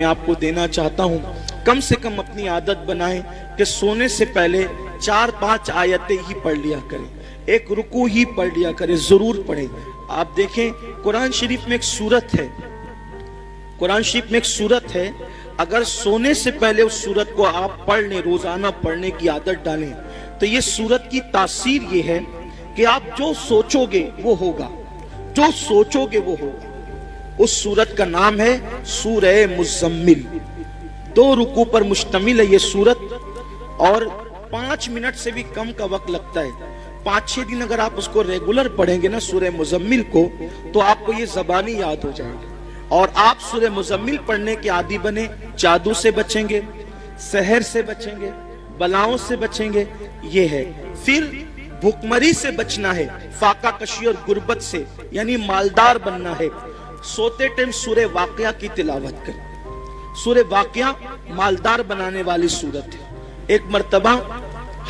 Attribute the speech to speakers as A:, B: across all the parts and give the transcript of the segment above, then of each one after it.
A: میں آپ کو دینا چاہتا ہوں کم سے کم اپنی عادت بنائیں کہ سونے سے پہلے 4-5 آیتیں ہی پڑھ لیا کریں، ایک رکوع ہی پڑھ لیا کریں، ضرور پڑھیں۔ آپ دیکھیں قرآن شریف میں ایک سورت ہے، قرآن شریف میں ایک سورت ہے، اگر سونے سے پہلے اس سورت کو آپ پڑھ لیں، روزانہ پڑھنے کی عادت ڈالیں، تو یہ سورت کی تاثیر یہ ہے کہ آپ جو سوچو گے وہ ہوگا، جو سوچو گے وہ ہوگا۔ اس سورت کا نام ہے سورہ مزمل، 2 رکوع پر مشتمل ہے یہ سورت، اور 5 منٹ سے بھی کم کا وقت لگتا ہے۔ 5-6 دن اگر آپ اس کو ریگولر پڑھیں گے نا سورہ مزمل کو، تو آپ کو یہ زبانی یاد ہو جائے گی، اور آپ سورہ مزمل پڑھنے کے عادی بنے، جادو سے بچیں گے، سحر سے بچیں گے، بلاؤں سے بچیں گے، یہ ہے۔ پھر بھوکمری سے بچنا ہے، فاقہ کشی اور غربت سے، یعنی مالدار بننا ہے۔ سوتے ٹائم سورہ واقعہ کی تلاوت کریں، سورہ واقعہ مالدار بنانے والی صورت ہے۔ ایک مرتبہ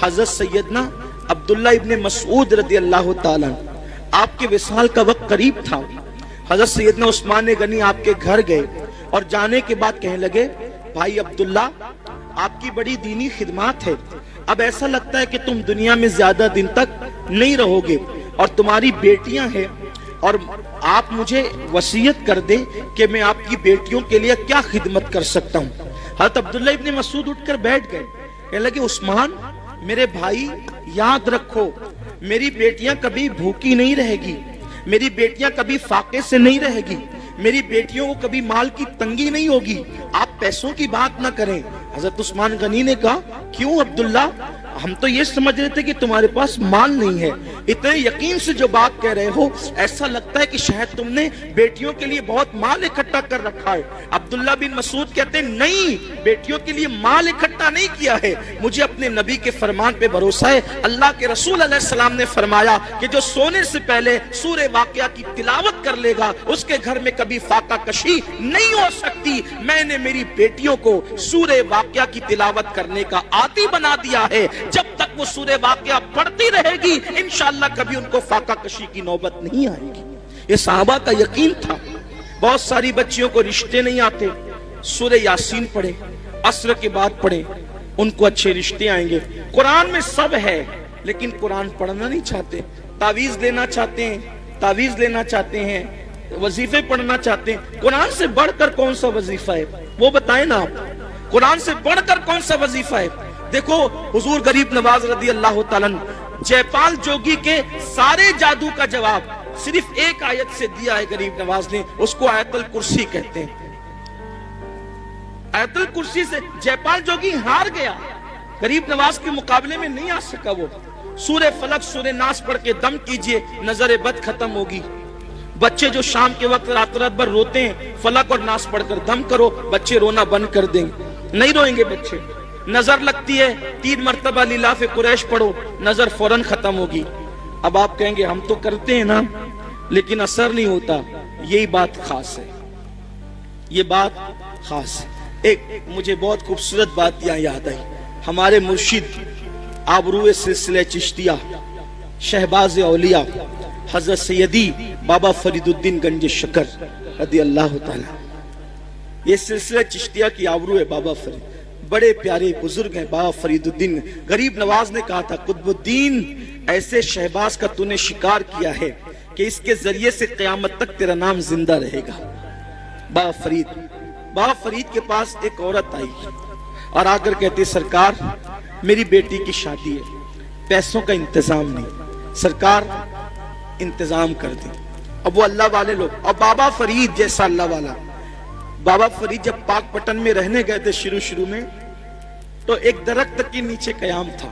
A: حضرت سیدنا عبداللہ ابن مسعود رضی اللہ تعالیٰ، آپ کے وصال کا وقت قریب تھا، حضرت سیدنا عثمان غنی آپ کے گھر گئے، اور جانے کے بعد کہنے لگے، بھائی عبداللہ آپ کی بڑی دینی خدمات ہے، اب ایسا لگتا ہے کہ تم دنیا میں زیادہ دن تک نہیں رہو گے، اور تمہاری بیٹیاں ہیں، اور آپ مجھے وصیت کر دیں کہ میں آپ کی بیٹیوں کے لیے کیا خدمت کر سکتا ہوں۔ حضرت عبداللہ ابن مسعود اٹھ کر بیٹھ گئے، کہنے لگے عثمان میرے بھائی یاد رکھو، میری بیٹیاں کبھی بھوکی نہیں رہے گی، میری بیٹیاں کبھی فاقے سے نہیں رہے گی، میری بیٹیوں کو کبھی مال کی تنگی نہیں ہوگی، آپ پیسوں کی بات نہ کریں۔ حضرت عثمان غنی نے کہا کیوں عبداللہ، ہم تو یہ سمجھ رہے تھے کہ تمہارے پاس مال نہیں ہے، اتنے یقین سے جو بات کہہ رہے ہو ایسا لگتا ہے کہ شاید تم نے بیٹیوں کے لیے بہت مال اکٹھا کر رکھا ہے۔ عبداللہ بن مسعود کہتے ہیں نہیں، بیٹیوں کے لیے مال اکٹھا نہیں کیا ہے، مجھے اپنے نبی کے فرمان پہ بھروسہ ہے۔ اللہ کے رسول علیہ السلام نے فرمایا کہ جو سونے سے پہلے سورہ واقعہ کی تلاوت کر لے گا اس کے گھر میں کبھی فاقہ کشی نہیں ہو سکتی۔ میں نے میری بیٹیوں کو سورہ واقعہ کی تلاوت کرنے کا عادی بنا دیا ہے، جب تک وہ سورہ واقعہ پڑھتی رہے گی انشاءاللہ کبھی ان کو فاقہ کشی کی نوبت نہیں آئے گی۔ یہ صحابہ کا یقین تھا۔ بہت ساری بچیوں کو رشتے نہیں آتے، سورہ یاسین پڑھے، عصر کے بعد پڑھے، ان کو اچھے رشتے آئیں گے۔ قرآن میں سب ہے لیکن قرآن پڑھنا نہیں چاہتے، تعویذ لینا چاہتے ہیں، تعویذ لینا چاہتے ہیں، وظیفے پڑھنا چاہتے ہیں۔ قرآن سے بڑھ کر کون سا وظیفہ ہے وہ بتائیں نا آپ، قرآن سے بڑھ کر کون سا وظیفہ ہے؟ دیکھو حضور غریب نواز رضی اللہ تعالیٰ جے پال جوگی کے سارے جادو کا جواب صرف ایک آیت سے دیا ہے غریب نواز نے، اس کو آیت الکرسی کہتے ہیں۔ آیت الکرسی سے جے پال جوگی ہار گیا، غریب نواز کے مقابلے میں نہیں آ سکا۔ وہ سورہ فلق سورہ ناس پڑھ کے دم کیجئے، نظر بد ختم ہوگی۔ بچے جو شام کے وقت رات رات بھر روتے ہیں، فلق اور ناس پڑھ کر دم کرو، بچے رونا بند کر دیں گے، نہیں روئیں گے بچے۔ نظر لگتی ہے 3 مرتبہ لیلاف قریش پڑھو، نظر فوراً ختم ہوگی۔ اب آپ کہیں گے ہم تو کرتے ہیں نا لیکن اثر نہیں ہوتا، یہی بات خاص ہے، یہ بات خاص ہے۔ ایک مجھے بہت خوبصورت بات یہاں یاد آئی، ہمارے مرشد آبرو سلسلہ چشتیہ شہباز اولیاء حضرت سیدی بابا فرید الدین گنج شکر رضی اللہ تعالیٰ، یہ سلسلہ چشتیہ کی آبرو ہے بابا فرید، بڑے پیارے بزرگ ہیں بابا فرید الدین۔ غریب نواز نے کہا تھا قطب الدین ایسے شہباز کا تو نے شکار کیا ہے کہ اس کے ذریعے سے قیامت تک تیرا نام زندہ رہے گا۔ بابا فرید کے پاس ایک عورت آئی اور آ کر کہتے سرکار میری بیٹی کی شادی ہے، پیسوں کا انتظام نہیں، سرکار انتظام کر دیں۔ اب وہ اللہ والے لوگ، اور بابا فرید جیسا اللہ والا، بابا فرید جب پاک پٹن میں رہنے گئے تھے شروع میں تو ایک درخت کے نیچے قیام تھا،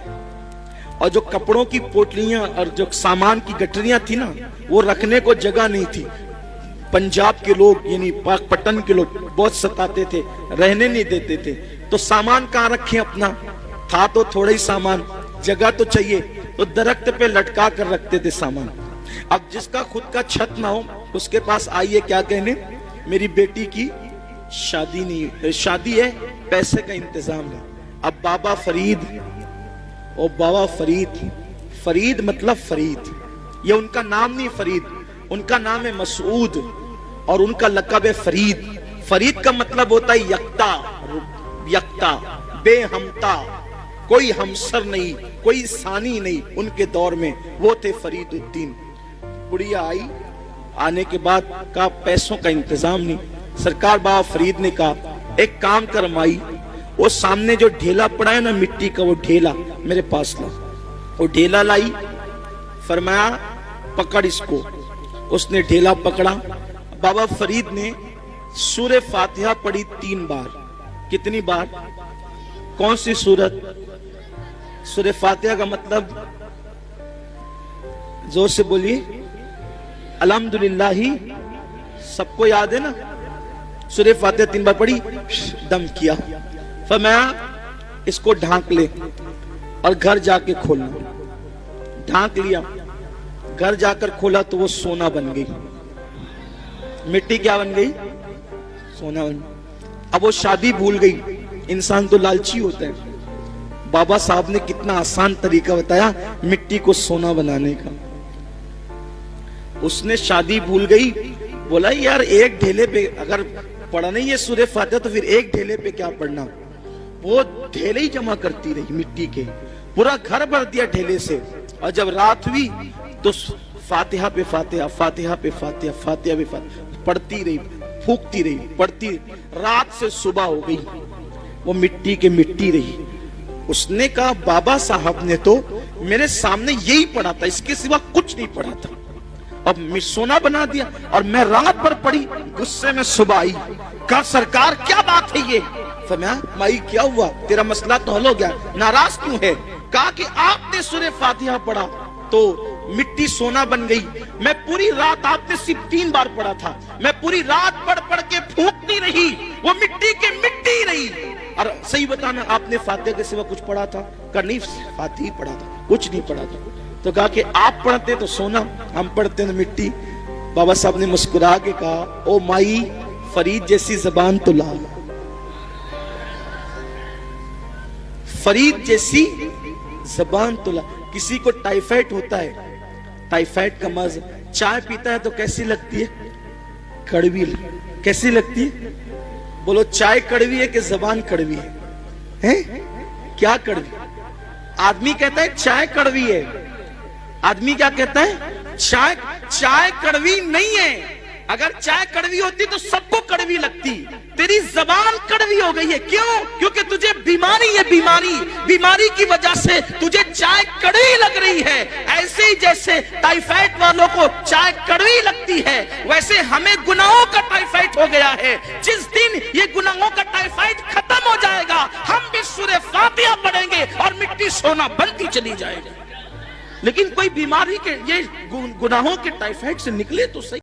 A: اور جو کپڑوں کی پوٹلیاں اور جو سامان کی گٹریاں تھی نا وہ رکھنے کو جگہ نہیں تھی۔ پنجاب کے لوگ یعنی پاک پٹن کے لوگ بہت ستاتے تھے، رہنے نہیں دیتے تھے، تو سامان کہاں رکھیں اپنا، تھا تو تھوڑا ہی سامان، جگہ تو چاہیے، تو درخت پہ لٹکا کر رکھتے تھے سامان۔ اب جس کا خود کا چھت نہ ہو اس کے پاس آئیے کیا کہنے، میری بیٹی کی شادی نہیں، شادی ہے پیسے کا انتظام ہے۔ اب بابا فرید فرید مطلب فرید، یہ ان کا نام نہیں فرید، ان کا نام ہے مسعود اور ان کا لقب ہے فرید۔ فرید کا مطلب ہوتا ہے یکتا، یکتا، بے ہمتا، کوئی ہمسر نہیں، کوئی ثانی نہیں ان کے دور میں، وہ تھے فرید الدین۔ بڑھیا آئی، آنے کے بعد کہا پیسوں کا انتظام نہیں، سرکار بابا فرید نے کہا ایک کام کر مائی، وہ سامنے جو ڈھیلا پڑا ہے نا مٹی کا، وہ ڈھیلا میرے پاس لا۔ وہ ڈھیلا لائی، فرمایا پکڑ اس کو۔ اس نے ڈھیلا پکڑا، بابا فرید نے سورہ فاتحہ پڑھی 3 بار۔ کتنی بار؟ کون سی سورت؟ سورہ فاتحہ کا مطلب زور سے بولیے، الحمدللہ ہی سب کو یاد ہے نا؟ سورہ فاتحہ 3 بار پڑھی، دم کیا، فرمایا اس کو ڈھانک لے اور گھر جا کے کھولنا۔ ڈھانک لیا، گھر جا کر کھولا تو وہ سونا بن گئی، مٹی کیا بن گئی؟ سونا بن گئی۔ اب وہ شادی بھول گئی، انسان تو لالچی ہوتا ہے۔ بابا صاحب نے کتنا آسان طریقہ بتایا مٹی کو سونا بنانے کا۔ اس نے شادی بھول گئی، بولا یار ایک ڈھیلے پہ اگر پڑھا نہیں یہ سورہ فاتحہ تو پھر ایک ڈھیلے پہ کیا پڑھنا۔ وہ ڈھیلے ہی جمع کرتی رہی مٹی کے، پورا گھر بھر دیا ڈھیلے سے، اور جب رات ہوئی تو فاتحہ پہ فاتحہ، فاتحہ پہ فاتحہ، فاتحہ پہ فاتحہ پڑھتی رہی، پھونکتی رہی، پڑھتی رہی، رات سے صبح ہو گئی، وہ مٹی کے مٹی رہی۔ اس نے کہا بابا صاحب نے تو میرے سامنے یہی پڑھا تھا، اس کے سوا کچھ نہیں پڑھا تھا، اب سونا بنا دیا، اور میں رات بھر پڑھی، غصے میں صبح آئی، کہا سرکار کیا بات ہے یہ؟ فرمایا مائی کیا ہوا، تیرا مسئلہ تو حل ہو گیا، ناراض کیوں ہے؟ کہا کہ آپ نے سورہ فاتحہ پڑھا تو مٹی سونا بن گئی، میں پوری رات، آپ نے صرف 3 بار پڑھا تھا، میں پوری رات پڑھ کے پھونکتی رہی، وہ مٹی کے مٹی رہی۔ اور صحیح بتانا آپ نے فاتحہ کے سوا کچھ پڑھا تھا؟ کہا نہیں فاتحہ ہی پڑھا تھا، کچھ نہیں پڑھا تھا۔ تو کہا کہ آپ پڑھتے تو سونا، ہم پڑھتے تو مٹی۔ بابا صاحب نے مسکرا کے کہا او مائی فرید جیسی زبان تو لا، فرید جیسی زبان تو لا۔ کسی کو ٹائیفائڈ ہوتا ہے، ٹائیفائڈ کا مرض، چائے پیتا ہے تو کیسی لگتی ہے؟ کڑوی۔ کیسی لگتی ہے؟ بولو چائے کڑوی ہے کہ زبان کڑوی ہے؟ کیا کڑوی؟ آدمی کہتا ہے چائے کڑوی ہے، آدمی کیا کہتا ہے؟ چائے کڑوی نہیں ہے۔ اگر چائے کڑوی ہوتی تو سب کو کڑوی لگتی، تیری زبان کڑوی ہو گئی ہے۔ کیوں؟ کیونکہ تجھے بیماری ہے، بیماری کی وجہ سے تجھے چائے کڑوی لگ رہی ہے۔ ایسے ہی جیسے ٹائیفائڈ والوں کو چائے کڑوی لگتی ہے، ویسے ہمیں گناہوں کا ٹائیفائڈ ہو گیا ہے۔ جس دن یہ گناہوں کا ٹائیفائڈ ختم ہو جائے گا، ہم بھی سورہ فاتحہ پڑھیں گے اور مٹی سونا بنتی چلی جائے گی۔ لیکن کوئی بیماری کے، یہ گناہوں کے ٹائیفائڈ سے نکلے تو صحیح۔